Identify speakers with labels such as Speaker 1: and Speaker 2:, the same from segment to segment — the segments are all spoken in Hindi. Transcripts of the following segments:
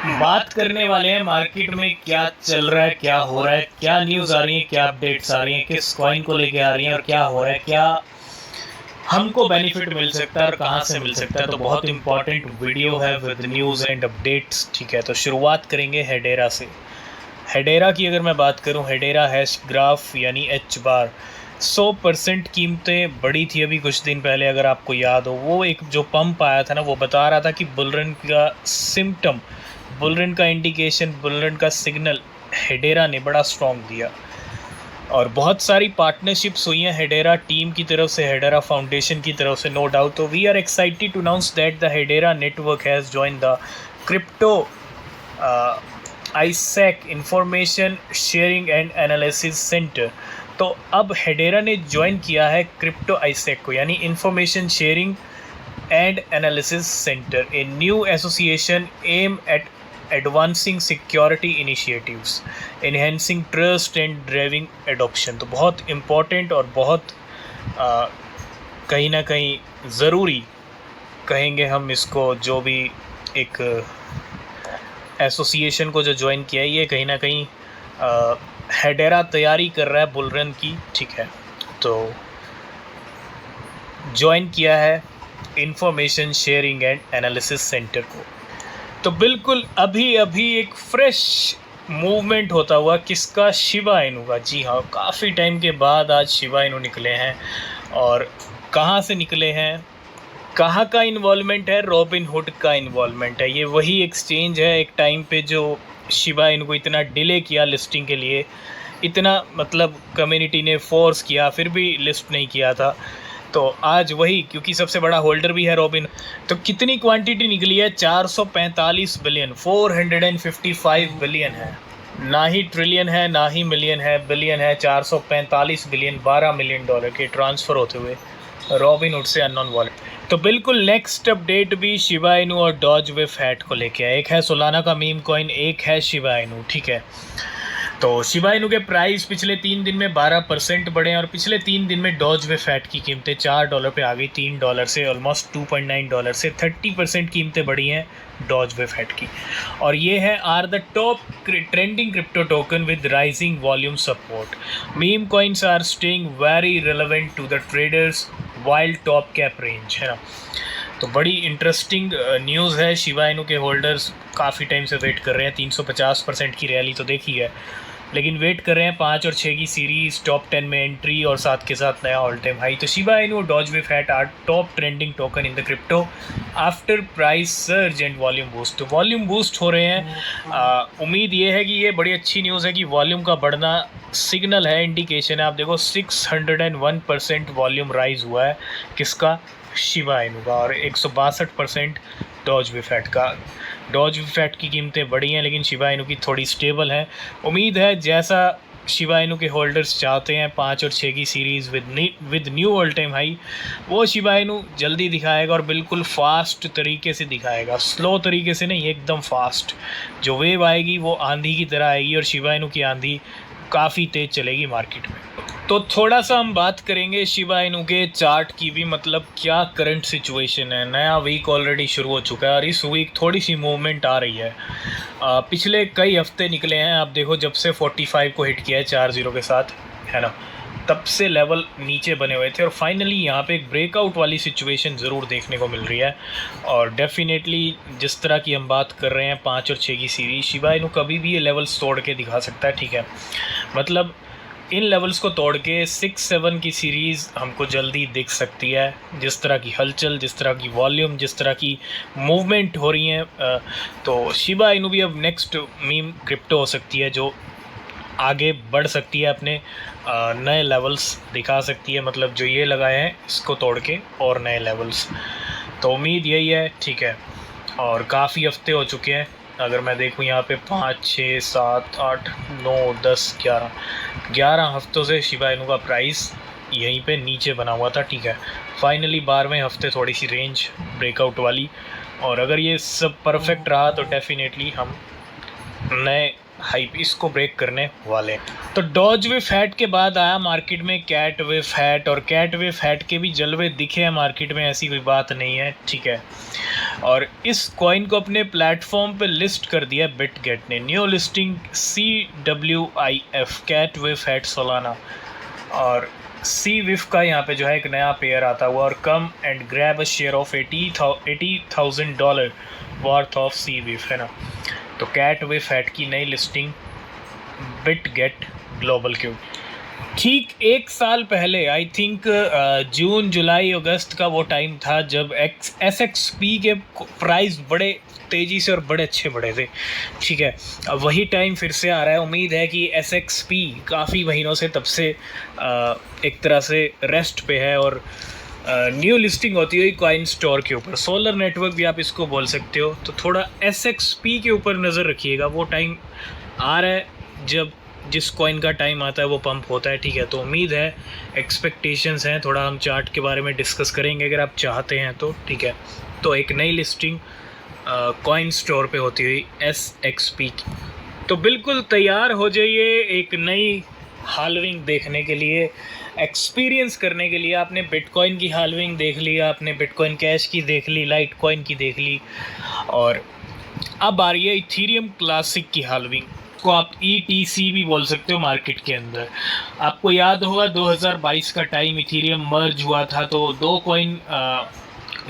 Speaker 1: बात करने वाले हैं मार्केट में क्या चल रहा है, क्या हो रहा है, क्या न्यूज़ आ रही है, क्या अपडेट्स आ रही हैं, किस कॉइन को लेके आ रही हैं और क्या हो रहा है, क्या हमको बेनिफिट मिल सकता है और कहाँ से मिल सकता है। तो बहुत इंपॉर्टेंट वीडियो है विद न्यूज़ एंड अपडेट्स। ठीक है, तो शुरुआत करेंगे हेडेरा से। हेडेरा की अगर मैं बात करूं, हेडेरा हैश ग्राफ यानी एच बार 100% कीमतें बढ़ी थी अभी कुछ दिन पहले। अगर आपको याद हो, वो एक जो पंप आया था ना, वो बता रहा था कि बुलरन का सिम्टम, बुलरन का इंडिकेशन, बुलरन का सिग्नल हेडेरा ने बड़ा स्ट्रॉन्ग दिया। और बहुत सारी पार्टनरशिप्स हुई हैं हेडेरा टीम की तरफ से, हेडेरा फाउंडेशन की तरफ से, नो डाउट। तो we are excited to announce that the Hedera network has join the crypto ISAC information sharing and analysis centre. तो अब हेडेरा ने ज्वाइन किया है क्रिप्टो आईसैक को, यानी information sharing and analysis centre, a new association aim at advancing security initiatives, enhancing trust and driving adoption. तो बहुत इम्पॉर्टेंट और बहुत कहीं ना कहीं ज़रूरी कहेंगे हम इसको, जो भी एक एसोसिएशन को जो ज्वाइन किया है, ये कहीं ना कहीं हेडेरा तैयारी कर रहा है बुलरन की। ठीक है, तो ज्वाइन किया है information sharing and analysis centre को। तो बिल्कुल अभी अभी एक फ्रेश मूवमेंट होता हुआ किसका, शिबा इनू का। जी हाँ, काफ़ी टाइम के बाद आज शिबा इनू निकले हैं। और कहाँ से निकले हैं, कहाँ का इन्वॉल्वमेंट है? रॉबिनहुड का इन्वॉल्वमेंट है। ये वही एक्सचेंज है एक टाइम पे जो शिबा इनको इतना डिले किया लिस्टिंग के लिए, इतना मतलब कम्युनिटी ने फोर्स किया, फिर भी लिस्ट नहीं किया था। तो आज वही, क्योंकि सबसे बड़ा होल्डर भी है रॉबिन। तो कितनी क्वांटिटी निकली है? 445 बिलियन, 455 बिलियन है। ना ही ट्रिलियन है, ना ही मिलियन है, बिलियन है। 445 बिलियन, $12 मिलियन के ट्रांसफ़र होते हुए रॉबिनहुड से अननोन वॉलेट। तो बिल्कुल नेक्स्ट अपडेट भी शिबा इनू और डॉज विफ हैट को लेके है। एक है सोलाना का मीम कॉइन, एक है शिबा इनू। ठीक है, तो शिबा इनू के प्राइस पिछले 3 दिन में 12% बढ़े, और पिछले 3 दिन में डॉज विफ हैट की कीमतें $4 पे आ गई, $3 से ऑलमोस्ट $2.9 से 30% कीमतें बढ़ी हैं डॉज विफ हैट की। और ये है are the top trending crypto token with rising volume support. Meme coins are staying very relevant to the traders wild top cap range, है ना। तो बड़ी इंटरेस्टिंग न्यूज़ है। शिबा इनू के होल्डर्स काफ़ी टाइम से वेट कर रहे हैं। 350% की रैली तो देखी है, लेकिन वेट कर रहे हैं 5 और 6 की सीरीज़, टॉप 10 में एंट्री और साथ के साथ नया ऑल टाइम हाई। तो Shiba Inu dog wif hat are top trending token in the crypto after price surge and volume boost. तो वॉल्यूम बूस्ट हो रहे हैं। उम्मीद ये है कि ये बड़ी अच्छी न्यूज़ है कि वॉल्यूम का बढ़ना सिग्नल है, इंडिकेशन है। आप देखो 601% वॉल्यूम राइज हुआ है किसका, शिबा इनू का, और 162% डॉज विफ हैट का। डॉज विफ हैट की कीमतें बढ़ी हैं, लेकिन शिबा इनू की थोड़ी स्टेबल है। उम्मीद है जैसा शिबा इनू के होल्डर्स चाहते हैं 5 और 6 की series with knew all time high, वो शिबा इनू जल्दी दिखाएगा और बिल्कुल फास्ट तरीके से दिखाएगा। स्लो तरीके से नहीं, एकदम फास्ट। जो वेव आएगी वो आंधी की तरह आएगी, और शिबा इनू की आंधी काफ़ी तेज़ चलेगी मार्केट में। तो थोड़ा सा हम बात करेंगे शिबा इनू के चार्ट की भी, मतलब क्या करंट सिचुएशन है। नया वीक ऑलरेडी शुरू हो चुका है और इस वीक थोड़ी सी मूवमेंट आ रही है। पिछले कई हफ्ते निकले हैं, आप देखो जब से 45 को हिट किया है 40 के साथ, है ना, तब से लेवल नीचे बने हुए थे, और फाइनली यहाँ पे एक ब्रेकआउट वाली सिचुएशन ज़रूर देखने को मिल रही है। और डेफिनेटली जिस तरह की हम बात कर रहे हैं 5 और 6 की सीरीज, शिबा इनू कभी भी ये लेवल्स तोड़ के दिखा सकता है। ठीक है, मतलब इन लेवल्स को तोड़ के 6-7 की सीरीज़ हमको जल्दी दिख सकती है। जिस तरह की हलचल, जिस तरह की वॉल्यूम, जिस तरह की मूवमेंट हो रही है, तो शिबा इनू भी अब नेक्स्ट मीम क्रिप्टो हो सकती है जो आगे बढ़ सकती है, अपने नए लेवल्स दिखा सकती है। मतलब जो ये लगाए हैं इसको तोड़ के और नए लेवल्स। तो उम्मीद यही है। ठीक है, और काफ़ी हफ्ते हो चुके हैं। अगर मैं देखूं यहाँ पे 5, 6, 7, 8, 9, 10, 11 हफ्तों से शिबा इनू का प्राइस यहीं पे नीचे बना हुआ था। ठीक है, फाइनली 12वें हफ्ते थोड़ी सी रेंज ब्रेकआउट वाली, और अगर ये सब परफेक्ट रहा तो डेफिनेटली हम नए हाइप इसको ब्रेक करने वाले हैं। तो डॉज विफ हैट के बाद आया मार्केट में कैट विफ हैट, और कैट विफ हैट के भी जलवे दिखे हैं मार्केट में, ऐसी कोई बात नहीं है, ठीक है। और इस कॉइन को अपने प्लेटफॉर्म पे लिस्ट कर दिया बिटगेट ने, new listing CWIF cat wif hat Solana, और सी विफ का यहाँ पे जो है एक नया पेयर आता हुआ, और come and grab a share of $80,000 worth of C wif, है ना। तो कैट विफ हैट की नई लिस्टिंग बिटगेट ग्लोबल क्यूब। ठीक एक साल पहले, आई थिंक जून जुलाई अगस्त का वो टाइम था जब SXP के प्राइस बड़े तेज़ी से और बड़े अच्छे बढ़े थे, ठीक है। अब वही टाइम फिर से आ रहा है। उम्मीद है कि SXP काफ़ी महीनों से तब से एक तरह से रेस्ट पे है, और न्यू लिस्टिंग होती हुई कॉइन स्टोर के ऊपर, सोलर नेटवर्क भी आप इसको बोल सकते हो। तो थोड़ा SXP के ऊपर नज़र रखिएगा, वो टाइम आ रहा है जब जिस कॉइन का टाइम आता है वो पंप होता है, ठीक है। तो उम्मीद है, एक्सपेक्टेशंस हैं, थोड़ा हम चार्ट के बारे में डिस्कस करेंगे अगर आप चाहते हैं तो, ठीक है। तो एक नई लिस्टिंग कॉइन स्टोर पे होती हुई SXP की, तो बिल्कुल तैयार हो जाइए एक नई हालविंग देखने के लिए, एक्सपीरियंस करने के लिए। आपने बिटकॉइन की हालविंग देख लिया, आपने बिटकॉइन कैश की देख ली, लाइट कॉइन की देख ली, और अब आ रही है इथीरियम क्लासिक की हालविंग, को आप ETC भी बोल सकते हो मार्केट के अंदर। आपको याद होगा 2022 का टाइम इथीरियम मर्ज हुआ था, तो दो कॉइन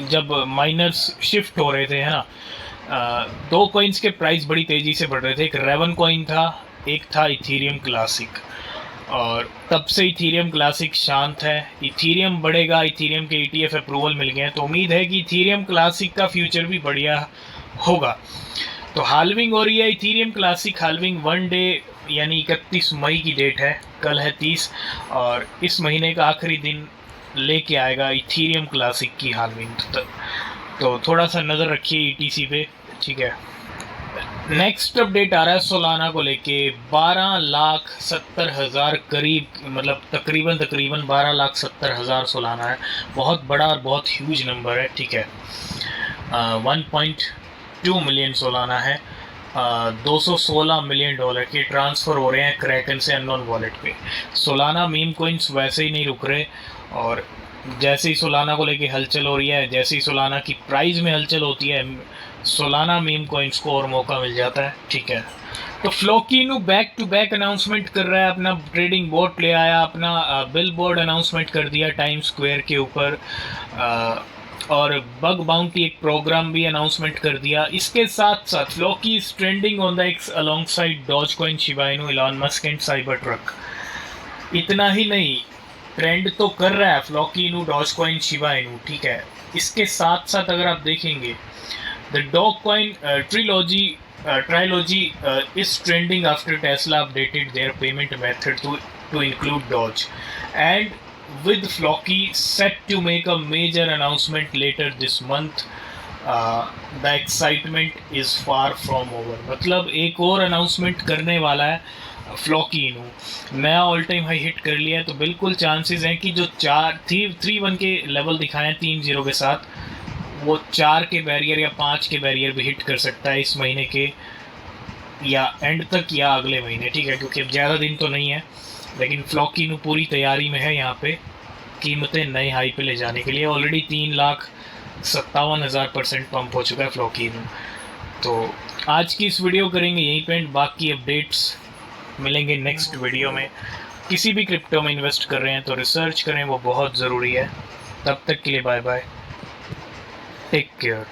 Speaker 1: जब माइनर्स शिफ्ट हो रहे थे, है ना, दो कॉइन्स के प्राइस बड़ी तेज़ी से बढ़ रहे थे। एक रेवन कॉइन था, एक था इथीरियम क्लासिक, और तब से इथीरियम क्लासिक शांत है। इथीरियम बढ़ेगा, इथीरियम के ETF अप्रूवल मिल गए हैं, तो उम्मीद है कि इथीरियम क्लासिक का फ्यूचर भी बढ़िया होगा। तो हालविंग हो रही है इथीरियम क्लासिक हालविंग 1 डे, यानी 31 मई की डेट है, कल है 30, और इस महीने का आखिरी दिन लेके आएगा इथीरियम क्लासिक की हालविंग। तो थोड़ा सा नज़र रखिए ETC पे, ठीक है। नेक्स्ट अपडेट आ रहा है सोलाना को लेके, 12,70,000 करीब, मतलब तकरीबन 12,70,000 सोलाना है। बहुत बड़ा और बहुत ह्यूज नंबर है, ठीक है। 1.2 मिलियन सोलाना है। 216 मिलियन डॉलर के ट्रांसफ़र हो रहे हैं क्रैकन से अननोन वॉलेट पे। सोलाना मीम कोइंस वैसे ही नहीं रुक रहे, और जैसे ही सोलाना को लेके हलचल हो रही है, जैसे ही सोलाना की प्राइस में हलचल होती है, सोलाना मीम कोइंस को और मौका मिल जाता है, ठीक है। तो फ्लोकीनू बैक टू बैक अनाउंसमेंट कर रहा है, अपना ट्रेडिंग बोर्ड ले आया, अपना बिल बोर्ड अनाउंसमेंट कर दिया टाइम स्क्वायर के ऊपर, और बग बाउंटी एक प्रोग्राम भी अनाउंसमेंट कर दिया। इसके साथ साथ Floki is trending on the X alongside Dogecoin, Shiba Inu, Elon Musk and Cybertruck. इतना ही नहीं, ट्रेंड तो कर रहा है फ्लोकी इनू, डॉज कॉइन, शिबा इनू, ठीक है। इसके साथ साथ अगर आप देखेंगे, the dog coin trilogy is trending after Tesla updated their payment method to include Doge, and with Floki set to make a major announcement later this month, the excitement is far from over। मतलब एक और अनाउंसमेंट करने वाला है फ्लॉकी इनू, नया ऑल टाइम हाई हिट कर लिया है। तो बिल्कुल चांसेस हैं कि जो 3.1 के लेवल दिखाए हैं 3.0 के साथ, वो 4 के बैरियर या 5 के बैरियर भी हिट कर सकता है इस महीने के या एंड तक या अगले महीने, ठीक है। क्योंकि अब ज़्यादा दिन तो नहीं है, लेकिन फ्लॉकीनू पूरी तैयारी में है यहाँ पे कीमतें नए हाई पे ले जाने के लिए। ऑलरेडी 3,57,000% पंप हो चुका है फ्लॉकीनू। तो आज की इस वीडियो करेंगे यहीं पे, बाकी अपडेट्स मिलेंगे नेक्स्ट वीडियो में। किसी भी क्रिप्टो में इन्वेस्ट कर रहे हैं तो रिसर्च करें, वो बहुत ज़रूरी है। तब तक के लिए बाय बाय, टेक केयर।